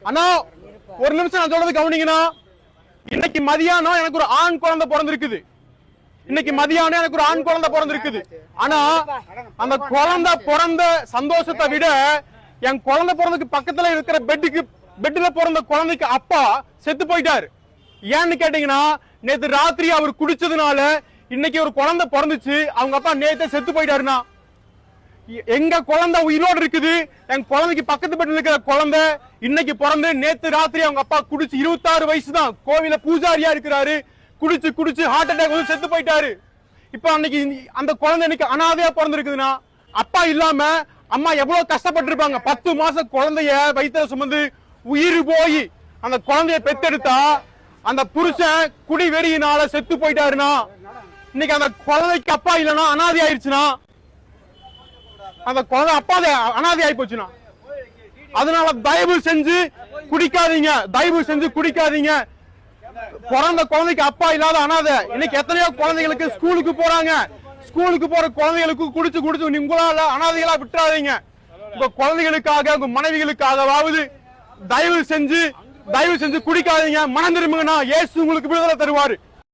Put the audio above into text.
அண்ணா ஒரு நிமிஷம் நான் சொல்றது கவனிங்கண்ணா. இன்னைக்கு மதியானம் எனக்கு ஒரு ஆண் குழந்தை பிறந்திருக்குது. இன்னைக்கு மதியானம் எனக்கு ஒரு ஆண் குழந்தை பிறந்திருக்குது. ஆனா அந்த குழந்தை பிறந்த சந்தோஷத்தை விட என் குழந்தை பிறந்ததுக்கு பக்கத்துல இருக்கிற பெட்ல பிறந்த குழந்தைக்கு அப்பா செத்து போயிட்டாரு. ஏன்னு கேட்டீங்கன்னா, நேத்து ராத்திரி அவர் குடிச்சதுனால இன்னைக்கு ஒரு குழந்தை பிறந்துச்சு. அவங்க அப்பா நேத்து செத்து போயிட்டாருன்னா, எங்க குழந்தை உயிரோடு இருக்குது. என் குழந்தைக்கு பக்கத்து பெட்ல இருக்கிற குழந்தை இன்னைக்கு பிறந்து நேத்து ராத்திரி அவங்க அப்பா குடிச்சு 26 வயசு தான், கோவில பூஜாரியா இருக்கிறாரு. குடிச்சு ஹார்ட் அட்டாக் வந்து செத்து போயிட்டாரு. இப்ப அன்னைக்கு அந்த குழந்தை இன்னைக்கு அனாதையா பிறந்திருக்குதுன்னா, அப்பா இல்லாம அம்மா எவ்வளவு கஷ்டப்பட்டு இருப்பாங்க. 10 மாசம் குழந்தைய வயித்துல சுமந்து உயிர் போய் அந்த குழந்தைய பெத்தெடுத்தா அந்த புருஷன் குடி வெறியினால செத்து போயிட்டாருன்னா, இன்னைக்கு அந்த குழந்தைக்கு அப்பா இல்லைன்னா அனாதை ஆயிடுச்சுன்னா, அந்த குழந்தை அப்பா அனாதை ஆகி போச்சுன்னா, அதனால தயவு செஞ்சு குடிக்காதீங்க, தயவு செஞ்சு குடிக்காதீங்க. பிறந்த குழந்தைக்கு அப்பா இல்லாத அனாதை. இன்னைக்கு எத்தனையோ குழந்தைகளுக்கு ஸ்கூலுக்கு போறாங்க. ஸ்கூலுக்கு போற குழந்தைகளுக்கு குடிச்சு உங்களால அனாதைகளா விட்டுறாதீங்க. உங்க குழந்தைகளுக்காக உங்க மனைவிகளுக்காகவாவது தயவு செஞ்சு குடிக்காதீங்க. மனம் திரும்புங்கன்னா இயேசு உங்களுக்கு விடுதலை தருவாரு.